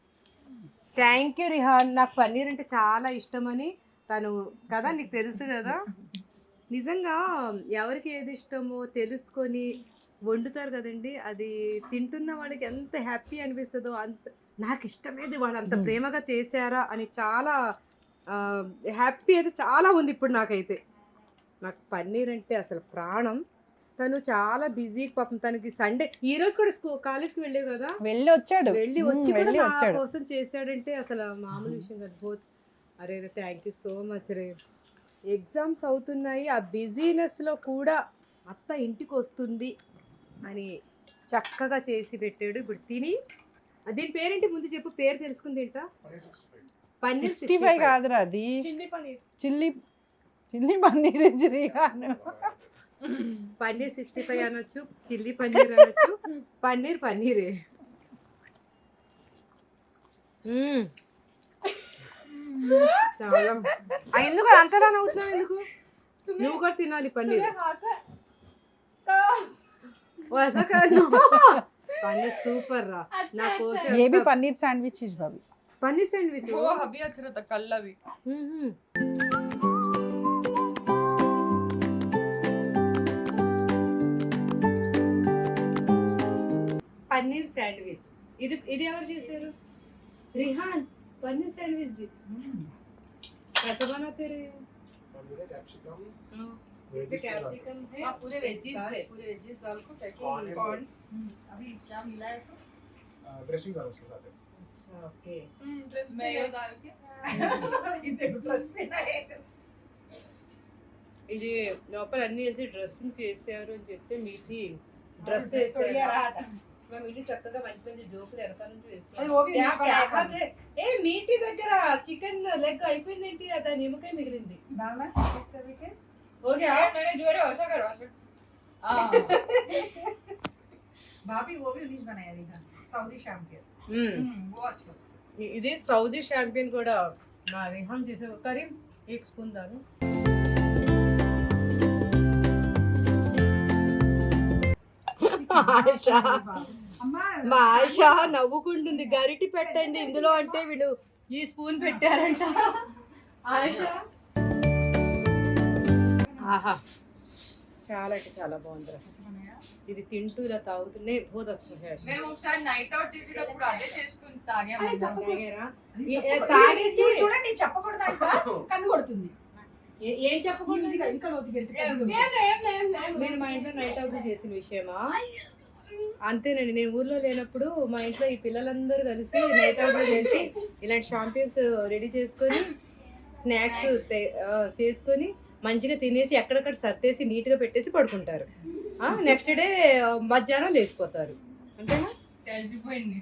Thank you Rehan. నాకు పన్నీర్ అంటే చాలా ఇష్టమని తను కదా, నీకు తెలుసు కదా. నిజంగా ఎవరికి ఏది ఇష్టమో తెలుసుకొని వండుతారు కదండి, అది తింటున్న వాళ్ళకి ఎంత హ్యాపీ అనిపిస్తుందో. అంత నాకు ఇష్టమేది వాళ్ళు అంత ప్రేమగా చేశారా అని చాలా హ్యాపీ అయితే చాలా ఉంది ఇప్పుడు నాకైతే. నాకు పన్నీర్ అంటే అసలు ప్రాణం. తను చాలా బిజీ పాపం. తనకి సండే ఈ రోజు కూడా కాలేజ్కి వెళ్ళే కదా, వెళ్ళి వచ్చి కూడా నా కోసం చేశాడంటే అసలు మామూలు విషయం కాదు. బోత్ అరే thank you so much ray. Exams అవుతున్నాయి, ఆ బిజీనెస్లో కూడా అత్త ఇంటికి వస్తుంది అని చక్కగా చేసి పెట్టాడు. ఇప్పుడు తిని దీని పేరేంటి ముందు చెప్పు, పేరు తెలుసుకుని తింటా. పన్నీర్ 65 కాదురా అది, చిల్లీ పన్నీర్. పన్నీర్ 65 అనొచ్చు, చిల్లీ పన్నీర్ అనొచ్చు, పన్నీరే. చాలా ఎందుకు అంతలా నవ్వుతున్నావు ఎందుకు? నువ్వు కూడా తినాలి పన్నీర్. పన్నీర్ సూపర్ రా. నా కోసం ये भी पनीर सैंडविच इज भाभी. పన్నీర్ శాండ్విచ్. वो अभी अच्छा रहता कल भी పన్నీర్ శాండ్విచ్. ఇది ఎవరు చేశారు? రిహాన్. పన్నీర్ శాండ్విచ్ कैसे बनाते रे? कैप्सिकम कैप्सिकम है, पूरे वेजीज है. पूरे वेजीज डाल को क्या कॉर्न अभी क्या मिला है इसमें? ड्रेसिंग करो उसके साथ. अच्छा ओके. मेयो डाल के देखो प्लस में ना है. ఇది లోపల అన్ని వేసి డ్రెస్సింగ్ చేశారు అని చెప్తే మీటి డ్రెస్ వేసారు. మీటి చక్కగా మంచి మంచి జోకులు వెనకాల నుంచి అది ఓ भी नहीं बनाया था. ఏ మీటి దగ్గర చికెన్ లెగ్ అయిపోయింది ఏంటి? దాని నిమ్మకాయ మిగిలింది. डालना इस सभी के हो गया. मैंने जो है ऐसा करो ऐसा भाभी वो भी नहीं बनाया देखा सऊदी शाम के. वो अच्छा ఇది సౌదీ షాంపియన్ కూడా మా రిహాన్ చేసే. కరీం एक స్పూన్ దాను. अम्मा మా ఆయిషా నవ్వుకుంటుంది. గరిటి పెట్టండి ఇందులో అంటే వీళ్ళు ఈ స్పూన్ పెట్టారంట. ఆయిషా ఆహా చాలా అంటే చాలా బాగుందిరా. ఇది తింటూ ఇలా తాగుతూనే బహుత్ అచ్చా है. మేము ఒకసారి నైట్ అవుట్ చేసేటప్పుడు అదే చేసుకుని తాగాము. తాగారా? తాగేసి చూడండి చెప్పకూడదంట కన్ను కొడుతుంది. ఏం చెప్పకూడదు. ఇంకా లోతుకి వెళ్తే నేను మా ఇంట్లో నైట్ అవుట్ చేసిన విషయమా? అంతేనండి. నేను ఊర్లో లేనప్పుడు మా ఇంట్లో ఈ పిల్లలందరూ కలిసి నైట్ అవుట్ చేసి ఇలాంటి షాంపియన్స్ రెడీ చేసుకొని స్నాక్స్ చేసుకొని మంచిగా తినేసి ఎక్కడెక్కడ సర్దేసి నీట్గా పెట్టేసి పడుకుంటారు. నెక్స్ట్ డే మధ్యాహ్నం లేచిపోతారు. అంతేనా? తెలిసిపోయింది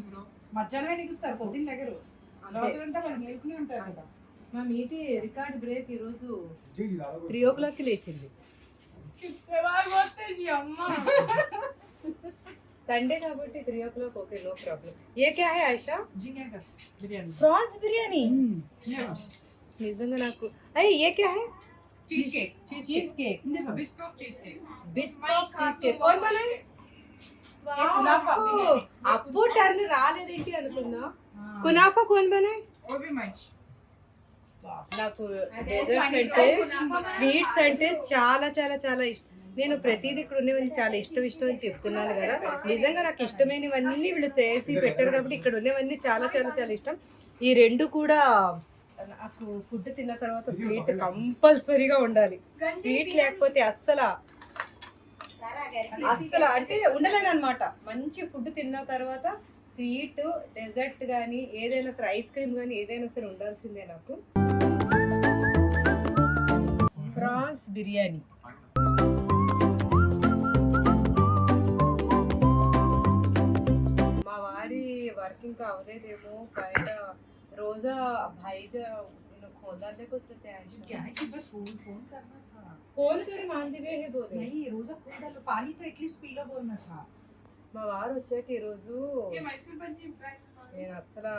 బ్రో. మధ్యాహ్నమే నిగుస్తారు పొద్దున్న దగ్గర లోపలంతా వాళ్ళు మేలుకునే ఉంటారు కదా. మా మీటి రికార్డ్ బ్రేక్ ఈరోజు जी जी दादा 3 o'clock లేచింది. किससे बात करते जी अम्मा సండే కాబట్టి 3 o'clock ఓకే నో ప్రాబ్లం. ఏ క్యా హై ఆయిషా? झींगे का बिरयानी. ప్రాన్స్ బిర్యానీ. నిజంగా నాకు అయ్యి ఏ క్యా high? Cheese cake cheese cake. Biscuit cheese cake biscuit cheese cake कौन बनाए? कुनाफा. అప్పు టర్న్ రాలేదేంటి అనుకున్నా. కునాఫా कौन बनाए? वो भी मंच నాకు డెజర్ట్స్ అంటే స్వీట్స్ అంటే చాలా చాలా చాలా ఇష్టం. నేను ప్రతిదీ ఇక్కడ ఉన్నవన్నీ చాలా ఇష్టం అని చెప్తున్నాను కదా. నిజంగా నాకు ఇష్టమైనవన్నీ వీళ్ళు చేసి పెట్టారు కాబట్టి ఇక్కడ ఉన్నవన్నీ చాలా చాలా చాలా ఇష్టం. ఈ రెండు కూడా నాకు ఫుడ్ తిన్న తర్వాత స్వీట్ కంపల్సరీగా ఉండాలి. స్వీట్ లేకపోతే అస్సలు అంటే ఉండలేను అనమాట. మంచి ఫుడ్ తిన్న తర్వాత స్వీట్ డెజర్ట్ కానీ ఏదైనా సరే ఐస్ క్రీమ్ కానీ ఏదైనా సరే ఉండాల్సిందే నాకు. ప్రాన్స్ బిర్యానీ మా వారి వర్క్ ఇంకా అవలేదేమో. బయట రోజా भाईजा खोलदार देखो रहते हैं. क्या है कि बस फोन करना था. फोन कर मान दिए है बोले. नहीं रोजा फोन कर लो पानी तो एटलीस्ट पी लो बोलना था. మా వారు వచ్చాక ఈరోజు ये मैसूर बंजी నేను అసలు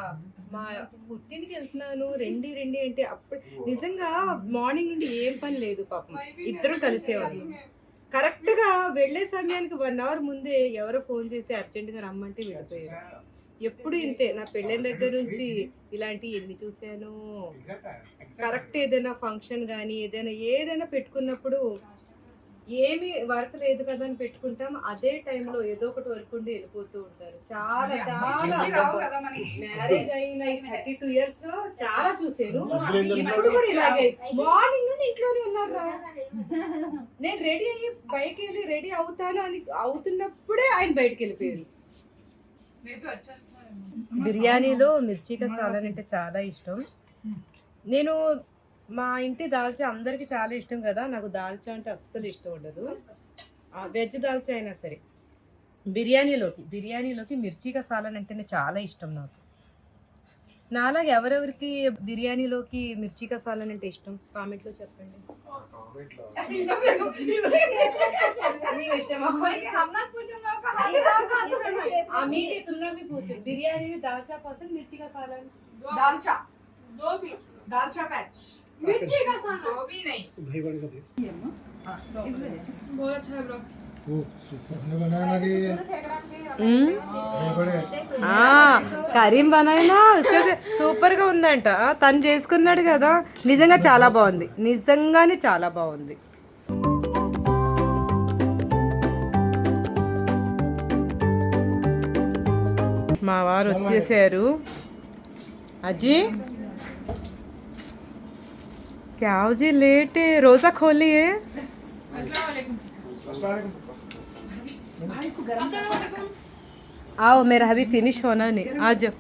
మా పుట్టింటికి వెళ్తున్నాను రండి అంటే అప్పుడు నిజంగా మార్నింగ్ నుండి ఏం పని లేదు పాపం. ఇద్దరు కలిసేవాళ్ళు. కరెక్ట్గా వెళ్ళే సమయానికి 1 hour ముందే ఎవరో ఫోన్ చేసి అర్జెంటుగా రమ్మంటే వెళ్ళిపోయారు. ఎప్పుడు ఇంతే. నా పెళ్ళైన దగ్గర నుంచి ఇలాంటి ఎన్ని చూశాను. కరెక్ట్ ఏదైనా ఫంక్షన్ కానీ ఏదైనా పెట్టుకున్నప్పుడు ఏమి వర్క్ లేదు కదా అని పెట్టుకుంటాం. అదే టైంలో ఏదో ఒకటి వర్క్ ఉండి వెళ్ళిపోతూ ఉంటారు. చాలా చాలా మ్యారేజ్ అయిన 32 years లో చాలా చూసాను. ఇప్పుడు కూడా ఇలాగే మార్నింగ్ నుండి ఇంట్లోనే ఉన్నారు. నేను రెడీ అయ్యి బయటకి వెళ్ళి రెడీ అవుతాను అని అవుతున్నప్పుడే ఆయన బయటకు వెళ్ళిపోయారు. బిర్యానీలో మిర్చి కసాలని అంటే చాలా ఇష్టం. నేను మా ఇంటి దాల్చా అందరికి చాలా ఇష్టం కదా. నాకు దాల్చా అంటే అస్సలు ఇష్టం ఉండదు. వెజ్ దాల్చా అయినా సరే బిర్యానీలోకి మిర్చి కసాలని అంటేనే చాలా ఇష్టం నాకు. నాలాగా ఎవరెవరికి బిర్యానీలోకి మిర్చి కసాలని అంటే ఇష్టం కామెంట్లో చెప్పండి. हम ना पूछूंगा कहां मीठे तुमने भी पूछो बिरयानी में दालचा पसंद मिर्ची का सालन దాల్చా दो भी దాల్చా ప్యాచ్ मिर्ची का साना वो भी नहीं दही बड़ी का दे बहुत अच्छा है ब्रो ओ सुपर ने बनाना की दही बड़े కరీం బనాయినా సూపర్ గా ఉందంట. తను చేసుకున్నాడు కదా, నిజంగా చాలా బాగుంది, నిజంగానే చాలా బాగుంది. మా వారు వచ్చేసారు. అజీ क्या जी लेट है, रोजा खोलिए. आओ मेरा अभी फिनिश होना नहीं, आ जाओ.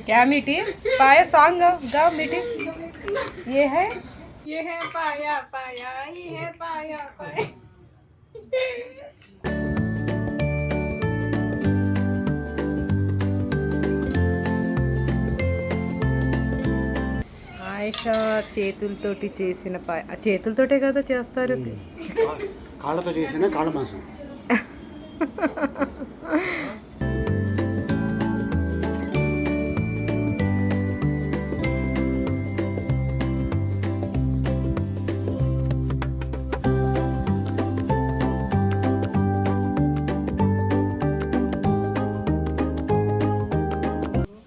क्या मीठी पाया सॉन्ग गाओ मीठी. ये है पाया पाया ये है पाया पाया ఆయిషా చేతులతోటి చేసిన పాయ. ఆ చేతులతోటే కదా చేస్తారు. కాళ్ళతో చేసిన కాళ్ళ మాంసం.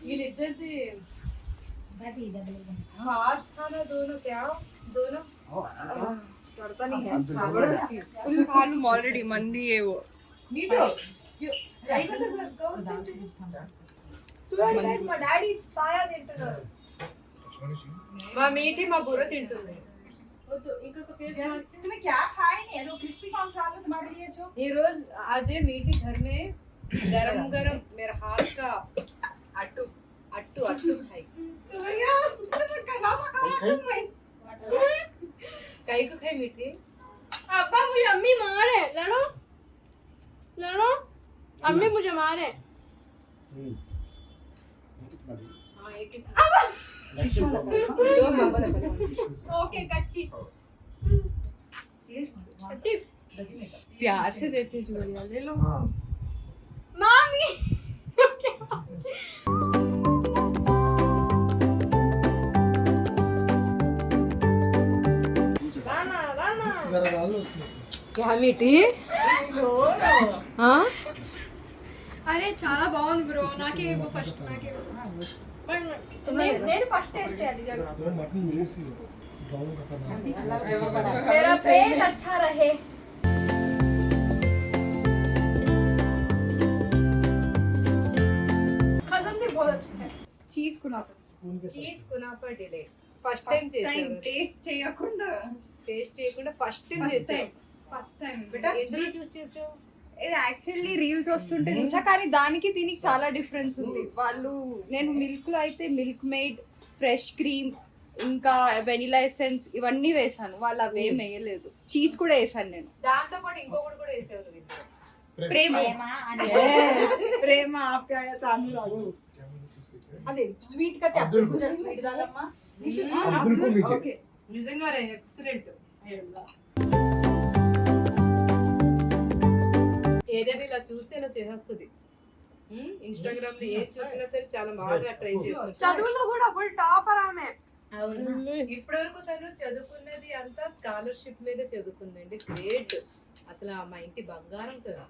వీళ్ళిద్దరిది హాట్ खाना दोनों क्या दोनों पड़ता नहीं है फुल मालूम ऑलरेडी मंदी है वो मीठो చూడండి మా డాడీ పాయా తింటున్నారు. మా మీటి మా బుర్ర తింటుంది. వద్దు ఇంకొక ఫేస్ మార్చు. तुम्हें क्या खाए नहीं वो क्रिस्पी कौन सा आलू तुम्हारे लिए जो ये रोज आज मीठी घर में गरम गरम मेरा हाथ का अट्टू अट्टू अट्टू खाई. भैया कई को खाई मीठी. अब्बा मुझे अम्मी मारे लड़ो लड़ो अम्मी मुझे मारे. हाँ एक ही दो मामा ओके कच्ची टिफ प्यार से देते जुड़िया ले लो. मामी राना राना जरा डालो उसमें क्या मीठी. हाँ అరే చాలా బాగుంది బ్రో. నాకే ఫస్ట్ నాకే నేను ఫస్ట్ టేస్ట్ చేయాలి. तो मटन जूसी हो ब्राउन रखना मेरा पेट अच्छा रहे. खत्म से बहुत अच्छा है. चीज कुनाफा చీజ్ కునాఫా డిలైట్ ఫస్ట్ టైం చేశాను. టేస్ట్ చేయకుండా టేస్ట్ చేయకుండా ఫస్ట్ టైం చేశాను. ఫస్ట్ టైం ఎందులో చూస్ చేసావు. ఇది యాక్చువల్లీ రీల్స్ వస్తుంటే చూసా, కానీ దానికి దీనికి చాలా డిఫరెన్స్ ఉంది. వాళ్ళు నేను మిల్క్ లో అయితే మిల్క్ మేడ్, ఫ్రెష్ క్రీమ్, ఇంకా వెనిలా ఎసెన్స్ ఇవన్నీ వేసాను. వాళ్ళు అవేం వేయలేదు. చీజ్ కూడా వేసాను నేను. దాంతో పాటు ఇంకొకటి కూడా వేసావు నువ్వు ఇందులో. ప్రేమ ప్రేమ ఆప్యాయత అనురాగు. అదే స్వీట్ గా అబ్దుల్ స్వీట్ దాలమ్మా ఓకే నిజంగా ఎక్సలెంట్. ఏదైనా ఇలా చూస్తే ఇలా చేసేస్తుంది. ఇన్స్టాగ్రామ్ లో ఏది చూసినా సరే చాలా బాగా ట్రై చేస్తుంది. చదువులో కూడా ఫుల్ టాపర్ ఆమె. అవును ఇప్పటి వరకు తను చదువుకున్నది అంతా స్కాలర్షిప్ మీద చదువుకుందండి. గ్రేట్ అసలు మా ఇంటి బంగారం కదా.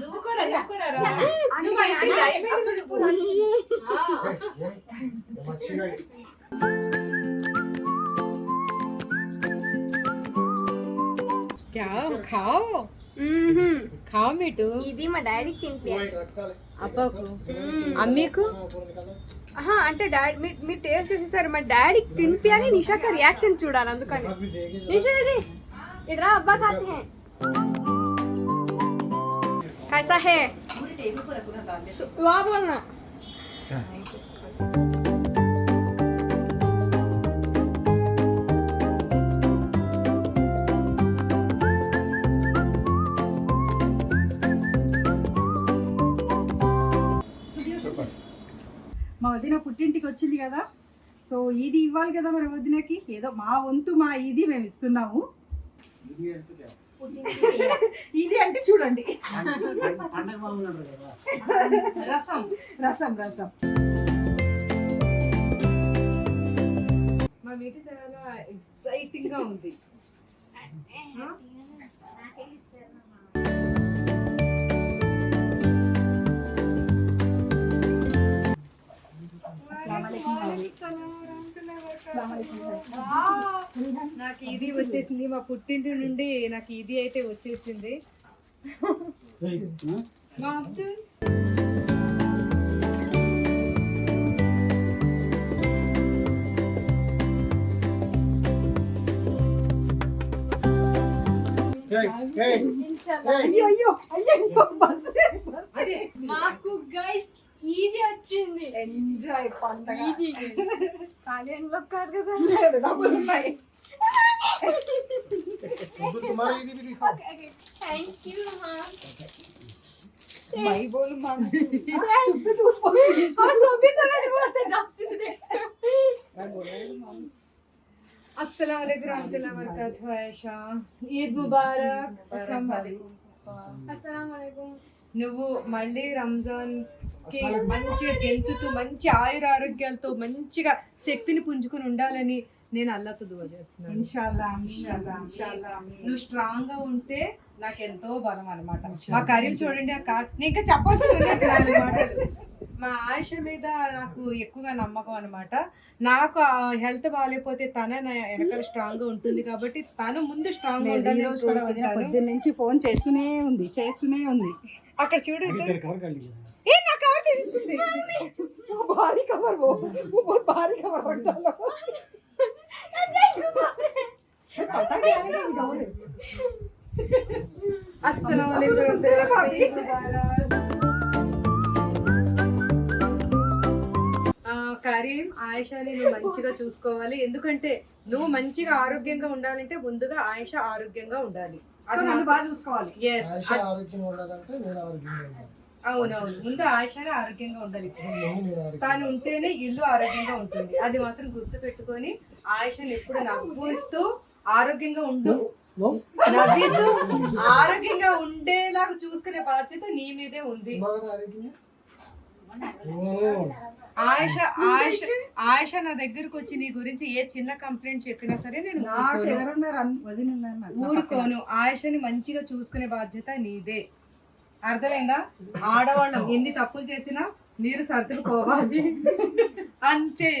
నువ్వు కూడా రా. నువ్వు మా ఇంటి డైమండ్ నువ్వు. क्या खाओ खाओ मीठू. ఇది మా డాడీ తినిపించాలి. అబ్బకు అమ్మీకు అంటే డాడీ మీరు టేస్ట్ చేసేసారు. మా డాడీకి తినిపించాలి, నిషాక రియాక్షన్ చూడాలి. అందుకని నిషా ఇది ఇదరా అబ్బా ఖాతే हैं कैसा है वहाँ बोलना. మా వదిన పుట్టింటికి వచ్చింది కదా, సో ఇది ఇవ్వాలి కదా మరి వదినకి. ఏదో మా వంతు మా ఇది మేము ఇస్తున్నాము. ఇది అంటే చూడండి పండగ బాగున్నాడు కదా. రసం రసం రసం. మా మీటింగ్ చాలా ఎక్సైటింగ్ గా ఉంది. నాకు ఇది వచ్చేసింది, మా పుట్టింటి నుండి నాకు ఇది అయితే వచ్చేసింది. మా అబ్దుల్ అయ్యో అయ్యో అయ్యో బస్సు మాకు గైస్ ఇది వచ్చింది. ఎంజాయ్ పండగ. ఇది కాలేజీలో కాదు కదా. లేదు, డబ్బులు ఉన్నాయి. థ్యాంక్ యూ మా. भाई बोल मां चुप तू और सोफी तो नहीं बोलते जब से देखते मैं बोल रही हूं मां. अस्सलाम वालेकुम रहमतुल्लाहि व बरकातहू. आयशा, ఈద్ ముబారక్. अस्सलाम वालेकुम. నువ్వు మళ్ళీ రంజాన్ కి మంచిగా గెంతుతూ మంచి ఆయుర ఆరోగ్యాలతో మంచిగా శక్తిని పుంజుకొని ఉండాలని నేను అల్లాతో దువా చేస్తున్నాను. इंशाल्लाह इंशाल्लाह इंशाल्लाह నువ్వు స్ట్రాంగ్ గా ఉంటే నాకు ఎంతో బలం అన్నమాట. మా కరీం చూడండి, ఆ నేను ఇంకా చెప్పాల్సిన మాటలు. మా ఆయుష మీద నాకు ఎక్కువగా నమ్మకం అన్నమాట. నాకు హెల్త్ బాగాలేకపోతే తనే నా వెనకాల స్ట్రాంగ్ గా ఉంటుంది కాబట్టి తను ముందు స్ట్రాంగ్ గా లేదు, ఈ రోజు కూడా వదిన పొద్దున్న నుంచి ఫోన్ చేస్తూనే ఉంది. అక్కడ చూడు కవర్ कर लीजिए. ఏ నా కవర్ తెలుస్తుంది. वो भारी खबर वो बहुत भारी खबर रखता लो. पता क्या है कि डोले. अस्सलाम वालेकुम. కరీం, ఆయిషాని నువ్వు మంచిగా చూసుకోవాలి. ఎందుకంటే నువ్వు మంచిగా ఆరోగ్యంగా ఉండాలంటే ముందుగా ఆయిష ఆరోగ్యంగా ఉండాలి. సో నన్ను బాగా చూసుకోవాలి. Yes. ఆయుష ఆరోగ్యంగా ఉండాలంటే నేను ఆరోగ్యంగా ఉండాలి. అవునవును, ముందు ఆయిషానే ఆరోగ్యంగా ఉండాలి. నేను ఆరోగ్యంగా తాను ఉంటేనే ఇల్లు ఆరోగ్యంగా ఉంటుంది. అది మాత్రం గుర్తు పెట్టుకొని ఆయిషని ఎప్పుడు నవ్వుతూ ఆరోగ్యంగా ఉండు, నవ్విస్తూ ఆరోగ్యంగా ఉండేలాగా చూసుకునే బాధ్యత నీ మీదే ఉంది. ఆయిష నా దగ్గరకు వచ్చి నీ గురించి ఏ చిన్న కంప్లైంట్ చెప్పినా సరే నేను నాకు ఎవరున్నారు వదిన ఉన్నారు. ఊరుకోను. ఆయిషని మంచిగా చూసుకునే బాధ్యత నీదే. అర్థమైందా? ఆడవాళ్ళం ఎన్ని తప్పులు చేసినా మీరు సర్దుకుపోవాలి అంతే.